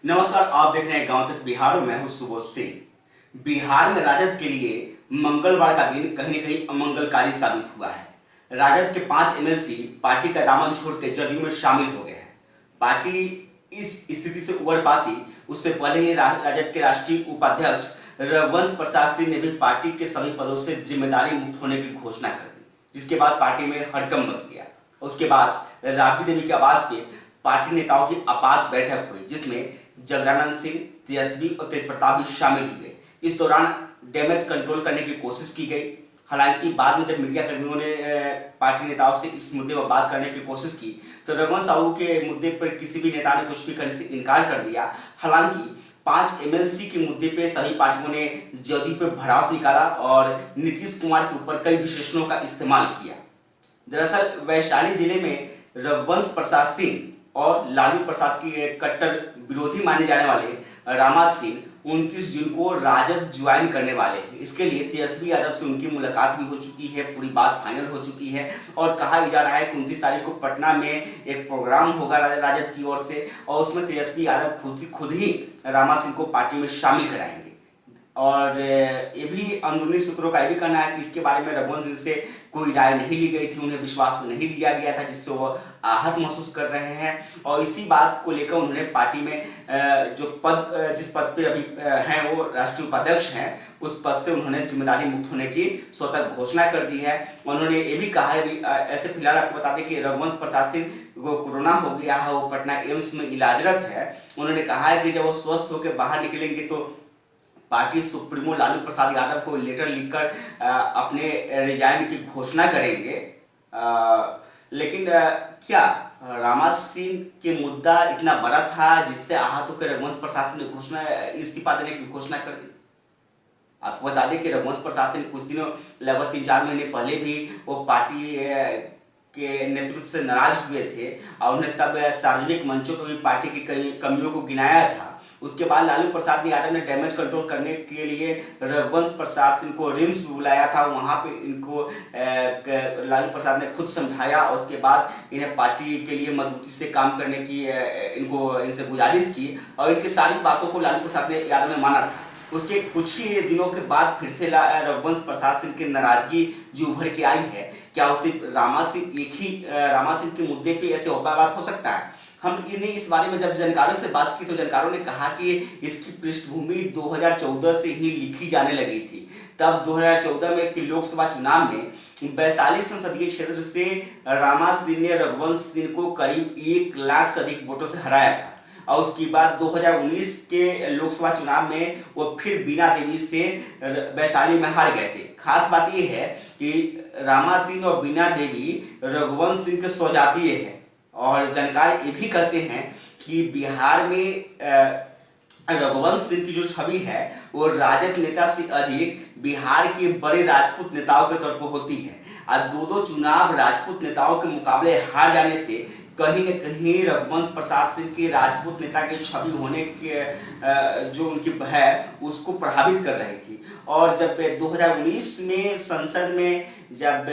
नमस्कार, आप देख रहे हैं गांव तक बिहार और मैं हूं सुबोध सिंह। बिहार में राजद के लिए मंगलवार का दिन कहीं न कहीं अमंगलकारी साबित हुआ है। राजद के 5 एमएलसी पार्टी का दामन छोड़ के जदयू में शामिल हो गए हैं। पार्टी इस स्थिति से उबर पाती उससे पहले ही राजद के राष्ट्रीय उपाध्यक्ष रघुवंश प्रसाद सिंह ने भी पार्टी के सभी पदों से जिम्मेदारी मुक्त होने की घोषणा कर दी, जिसके बाद पार्टी में हड़कंप मच गया। उसके बाद राबड़ी देवी के आवास पे पार्टी नेताओं की आपात बैठक हुई, जिसमें जगदानंद सिंह, तेजस्वी और तेजप्रताप भी शामिल हुए। इस दौरान डैमेज कंट्रोल करने की कोशिश की गई। हालांकि बाद में जब मीडिया कर्मियों ने पार्टी नेताओं से इस मुद्दे पर बात करने की कोशिश की तो रघुवंश साहू के मुद्दे पर किसी भी नेता ने कुछ भी करने से इनकार कर दिया। हालांकि 5 एमएलसी के मुद्दे पे सभी पार्टियों ने जदयू पे भड़ास निकाला और नीतीश कुमार के ऊपर कई विशेषणों का इस्तेमाल किया। दरअसल वैशाली जिले में रघुवंश प्रसाद सिंह और लालू प्रसाद के कट्टर विरोधी माने जाने वाले रामा सिंह 29 जून को राजद ज्वाइन करने वाले हैं। इसके लिए तेजस्वी यादव से उनकी मुलाकात भी हो चुकी है, पूरी बात फाइनल हो चुकी है और कहा जा रहा है कि 29 तारीख को पटना में एक प्रोग्राम होगा राजद की ओर से और उसमें तेजस्वी यादव खुद ही रामा सिंह को पार्टी में शामिल कराएंगे। और ये भी अंदरूनी सूत्रों का ये भी कहना है कि इसके बारे में रघुवंश सिंह से कोई राय नहीं ली गई थी, उन्हें विश्वास में नहीं लिया गया था, जिससे वो आहत महसूस कर रहे हैं। और इसी बात को लेकर उन्होंने पार्टी में जिस पद पे अभी हैं वो राष्ट्रीय उपाध्यक्ष हैं, उस पद से उन्होंने जिम्मेदारी मुक्त होने की स्वतः घोषणा कर दी है। उन्होंने ये भी कहा है भी ऐसे फिलहाल आपको बता दें कि रघुवंश प्रसाद सिंह को कोरोना हो गया है, वो पटना एम्स में इलाजरत है। उन्होंने कहा है कि जब वो स्वस्थ होकर बाहर निकलेंगे तो पार्टी सुप्रीमो लालू प्रसाद यादव को लेटर लिखकर अपने रिजाइन की घोषणा करेंगे। लेकिन क्या रामा सिंह के मुद्दा इतना बड़ा था जिससे आहत होकर रघुवंश प्रसाद सिंह ने इस्तीफा देने की घोषणा कर दी? आपको बता दें कि रघुवंश प्रसाद सिंह कुछ दिनों लगभग 3-4 महीने पहले भी वो पार्टी के नेतृत्व से नाराज हुए थे और उन्हें तब सार्वजनिक मंचों पर भी पार्टी की कमियों को गिनाया था। उसके बाद लालू प्रसाद यादव ने डैमेज कंट्रोल करने के लिए रघुवंश प्रसाद सिंह को रिम्स बुलाया था। वहाँ पे इनको लालू प्रसाद ने खुद समझाया और उसके बाद इन्हें पार्टी के लिए मजबूती से काम करने की इनसे गुजारिश की और इनकी सारी बातों को लालू प्रसाद यादव ने माना था। उसके कुछ ही दिनों के बाद फिर से रघुवंश प्रसाद सिंह की नाराजगी जो उभर के आई है, क्या उसे रामा सिंह के मुद्दे पे ऐसे बात हो सकता है? हम इन्हें इस बारे में जब जानकारों से बात की तो जानकारों ने कहा कि इसकी पृष्ठभूमि 2014 से ही लिखी जाने लगी थी। तब 2014 में के लोकसभा चुनाव में वैशाली संसदीय क्षेत्र से रामा सिंह ने रघुवंश सिंह को करीब 1 लाख से अधिक वोटों से हराया था और उसके बाद 2019 के लोकसभा चुनाव में वो फिर बीना देवी से वैशाली में हार गए थे। खास बात यह है कि रामा सिंह और बीना देवी रघुवंश सिंह के स्वजातीय है और जानकार ये भी कहते हैं कि बिहार में रघुवंश सिंह की जो छवि है वो राजद नेता से अधिक बिहार के बड़े राजपूत नेताओं के तौर पर होती है और दो चुनाव राजपूत नेताओं के मुकाबले हार जाने से कहीं न कहीं रघुवंश प्रसाद सिंह के राजपूत नेता की छवि होने के जो उनकी है उसको प्रभावित कर रही थी। और जब 2019 में संसद में जब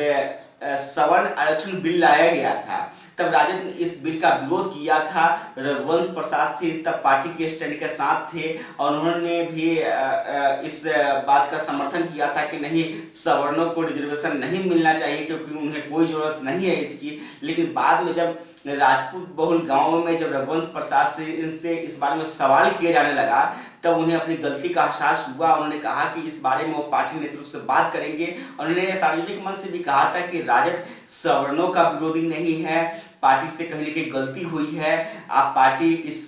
सवर्ण आरक्षण बिल लाया गया था तब राजद ने इस बिल का विरोध किया था। रघुवंश प्रसाद सिंह तब पार्टी के स्टैंड के साथ थे और उन्होंने भी इस बात का समर्थन किया था कि नहीं, सवर्णों को रिजर्वेशन नहीं मिलना चाहिए क्योंकि उन्हें कोई ज़रूरत नहीं है इसकी। लेकिन बाद में जब राजपूत बहुल गांवों में जब रघुवंश प्रसाद सिंह से इस बारे में सवाल किया जाने लगा तब उन्हें अपनी गलती का एहसास हुआ। उन्होंने कहा कि इस बारे में वो पार्टी नेतृत्व से बात करेंगे। उन्होंने सार्वजनिक मंच से भी कहा था कि राजद सवर्णों का विरोधी नहीं है, पार्टी से कहीं न कहीं गलती हुई है, आप पार्टी इस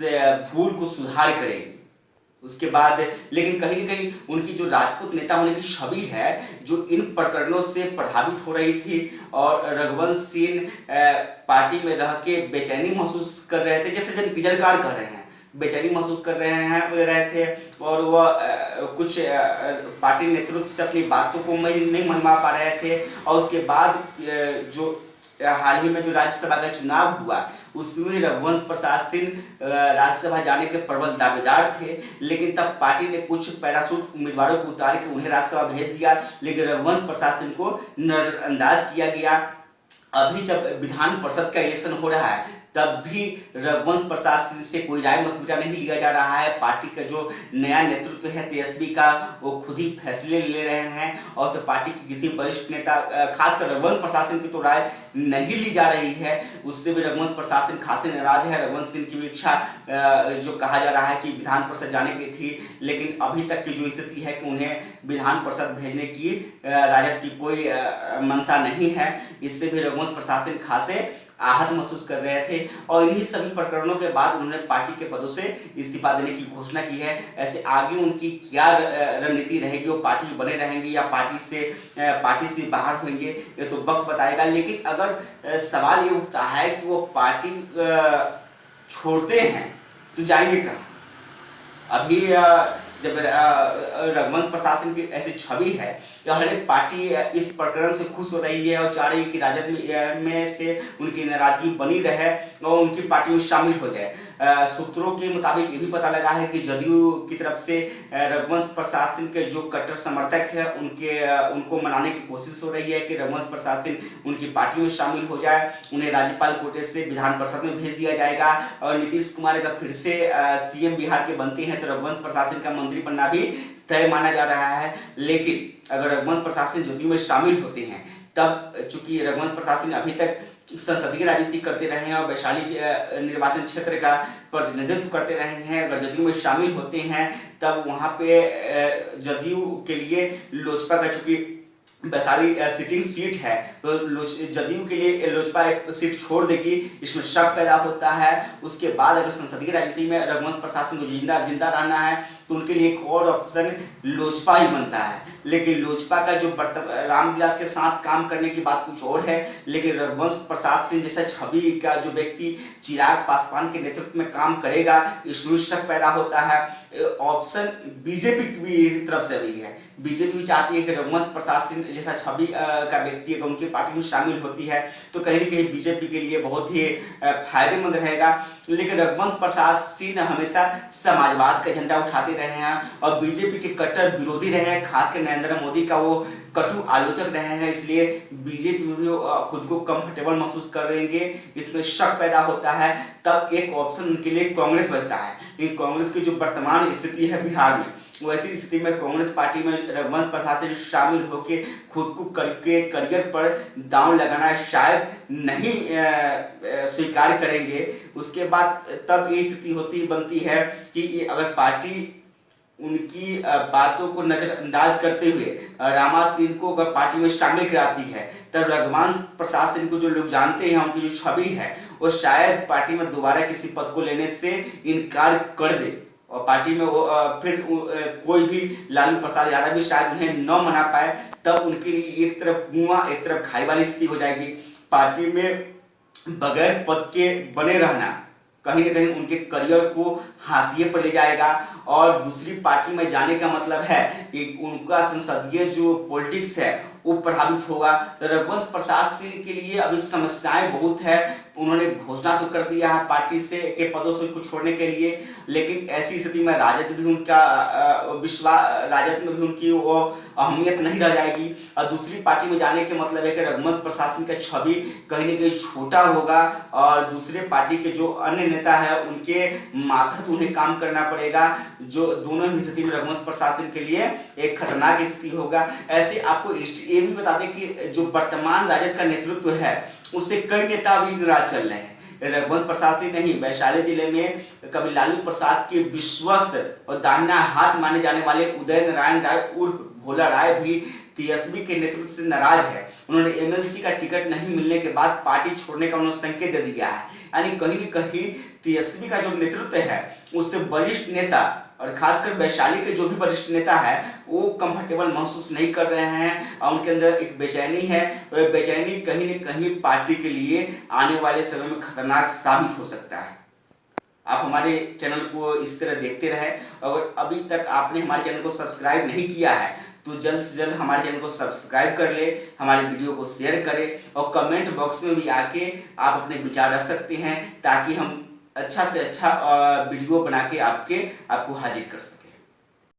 भूल को सुधार करेगी। उसके बाद लेकिन कहीं न कहीं उनकी जो राजपूत नेता होने की छवि है जो इन प्रकरणों से प्रभावित हो रही थी और रघुवंश सिंह पार्टी में रह के बेचैनी महसूस कर रहे थे, जैसे जानकार कह रहे हैं बेचैनी महसूस कर रहे थे और वह कुछ पार्टी नेतृत्व से अपनी बातों को नहीं मनवा पा रहे थे। और उसके बाद जो हाल ही में जो राज्यसभा का चुनाव हुआ उसमें रघुवंश प्रसाद सिंह राज्यसभा जाने के प्रबल दावेदार थे, लेकिन तब पार्टी ने कुछ पैराशूट उम्मीदवारों को उतार के उन्हें राज्यसभा भेज दिया, लेकिन रघुवंश प्रसाद सिंह को नजरअंदाज किया गया। अभी जब विधान परिषद का इलेक्शन हो रहा है तब भी रघुवंश प्रसाद सिंह से कोई राय मशविरा नहीं लिया जा रहा है। पार्टी का जो नया नेतृत्व है तेजस्वी का, वो खुद ही फैसले ले रहे हैं और उसे पार्टी की किसी वरिष्ठ नेता, खासकर रघुवंश प्रसाद सिंह की तो राय नहीं ली जा रही है। उससे भी रघुवंश प्रसाद सिंह खासे नाराज है। रघुवंश सिंह की भी इच्छा जो कहा जा रहा है कि विधान परिषद जाने की थी, लेकिन अभी तक की जो स्थिति है कि उन्हें विधान परिषद भेजने की राजद की कोई मंशा नहीं है। इससे भी रघुवंश प्रसाद सिंह खासे आहत महसूस कर रहे थे और इन्हीं सभी प्रकरणों के बाद उन्होंने पार्टी के पदों से इस्तीफा देने की घोषणा की है। ऐसे आगे उनकी क्या रणनीति रहेगी, वो पार्टी में बने रहेंगे या पार्टी से बाहर होंगे, ये तो वक्त बताएगा। लेकिन अगर सवाल ये उठता है कि वो पार्टी छोड़ते हैं तो जाएंगे कहाँ। अभी जब रघुवंश प्रसाद सिंह की ऐसी छवि है कि हर एक पार्टी इस प्रकरण से खुश हो रही है और चाह रही है कि राजद में से उनकी नाराजगी बनी रहे और उनकी पार्टी में शामिल हो जाए। सूत्रों के मुताबिक ये भी पता लगा है कि जदयू की तरफ से रघुवंश प्रसाद सिंह के जो कट्टर समर्थक है उनको मनाने की कोशिश हो रही है कि रघुवंश प्रसाद सिंह उनकी पार्टी में शामिल हो जाए। उन्हें राज्यपाल कोटे से विधान परिषद में भेज दिया जाएगा और नीतीश कुमार अगर फिर से सीएम बिहार के बनते हैं तो रघुवंश प्रसाद सिंह का मंत्री बनना भी तय माना जा रहा है। लेकिन अगर रघुवंश प्रसाद सिंह जदयू में शामिल होते हैं तब चूंकि रघुवंश प्रसाद सिंह अभी तक संसदीय राजनीति करते रहे हैं और वैशाली निर्वाचन क्षेत्र का प्रतिनिधित्व करते रहे हैं, अगर जदयू में शामिल होते हैं तब वहाँ पे जदयू के लिए लोजपा का चूंकि वैशाली सिटिंग सीट है तो जदयू के लिए लोजपा एक सीट छोड़ देगी, इसमें शक पैदा होता है। उसके बाद अगर संसदीय राजनीति में रघुवंश प्रसाद सिंह को जिंदा रहना है तो उनके लिए एक और ऑप्शन लोजपा ही बनता है। लेकिन लोजपा का जो रामविलास के साथ काम करने की बात कुछ और है, लेकिन रघुवंश प्रसाद सिंह जैसा छवि का जो व्यक्ति चिराग पासवान के नेतृत्व में काम करेगा, इसमें शक पैदा होता है। ऑप्शन बीजेपी की तरफ से भी है। बीजेपी भी चाहती है कि रघुवंश प्रसाद सिंह जैसा छवि का व्यक्ति अगर उनकी पार्टी में शामिल होती है तो कहीं न कहीं बीजेपी के लिए बहुत ही फायदेमंद रहेगा। लेकिन रघुवंश प्रसाद सिंह हमेशा समाजवाद का झंडा उठाते रहे हैं और बीजेपी के कट्टर विरोधी रहे हैं, खासकर नरेंद्र मोदी का वो कटु आलोचक रहे हैं। इसलिए बीजेपी में भी खुद को कंफर्टेबल महसूस कर रहेंगे, इसमें शक पैदा होता है। तब एक ऑप्शन उनके लिए कांग्रेस बचता है। लेकिन कांग्रेस की जो वर्तमान स्थिति है बिहार में, वैसी स्थिति में कांग्रेस पार्टी में रघुवंश प्रसाद सिंह शामिल होकर खुद को करियर पर दांव लगाना शायद नहीं स्वीकार करेंगे। उसके बाद तब ये स्थिति बनती है कि अगर पार्टी उनकी बातों को नजरअंदाज करते हुए रामा सिंह को अगर पार्टी में शामिल कराती है तब रघुवंश प्रसाद सिंह को जो लोग जानते हैं, उनकी जो छवि है, वो शायद पार्टी में दोबारा किसी पद को लेने से इनकार कर दे और पार्टी में फिर कोई भी लालू प्रसाद यादव भी शायद उन्हें न मना पाए। तब उनके लिए एक तरफ कुआं एक तरफ खाई वाली स्थिति हो जाएगी। पार्टी में बगैर पद के बने रहना कहीं न कहीं उनके करियर को हाशिए पर ले जाएगा और दूसरी पार्टी में जाने का मतलब है कि उनका संसदीय जो पॉलिटिक्स है वो प्रभावित होगा। तो रघुवंश प्रसाद सिंह के लिए अभी समस्याएं बहुत है। उन्होंने घोषणा तो कर दिया है पार्टी से के पदों से को छोड़ने के लिए, लेकिन ऐसी स्थिति में राजद में भी उनकी वो अहमियत नहीं रह जाएगी और दूसरी पार्टी में जाने के मतलब है कि रघुवंश प्रसाद सिंह का छवि कहीं न कहीं छोटा होगा और दूसरे पार्टी के जो अन्य नेता है उनके माथत उन्हें काम करना पड़ेगा, जो दोनों ही स्थिति में रघुवंश प्रसाद सिंह के लिए एक खतरनाक स्थिति होगा। ऐसे आपको ये भी बता दें कि जो वर्तमान राजद का नेतृत्व है उससे कई नेता अभी नाराज चल रहे हैं। रघुवंश प्रसाद सिंह नहीं, वैशाली जिले में कभी लालू प्रसाद के विश्वस्त और दाहिना हाथ माने जाने वाले उदय नारायण राय उर्फ भोला राय भी तेजस्वी के नेतृत्व से नाराज है। उन्होंने एमएलसी का टिकट नहीं मिलने के बाद पार्टी छोड़ने का उन्होंने संकेत दे दिया है। यानी कहीं न कहीं तेजस्वी का जो नेतृत्व है उससे वरिष्ठ नेता और खासकर वैशाली के जो भी वरिष्ठ नेता है वो कंफर्टेबल महसूस नहीं कर रहे हैं और उनके अंदर एक बेचैनी है। वह बेचैनी कहीं न कहीं पार्टी के लिए आने वाले समय में खतरनाक साबित हो सकता है। आप हमारे चैनल को इस तरह देखते रहे। अगर अभी तक आपने हमारे चैनल को सब्सक्राइब नहीं किया है तो जल्द से जल्द हमारे चैनल को सब्सक्राइब कर ले, हमारे वीडियो को शेयर करें और कमेंट बॉक्स में भी आके आप अपने विचार रख सकते हैं ताकि हम अच्छा से अच्छा वीडियो बना के आपको हाजिर कर सकें।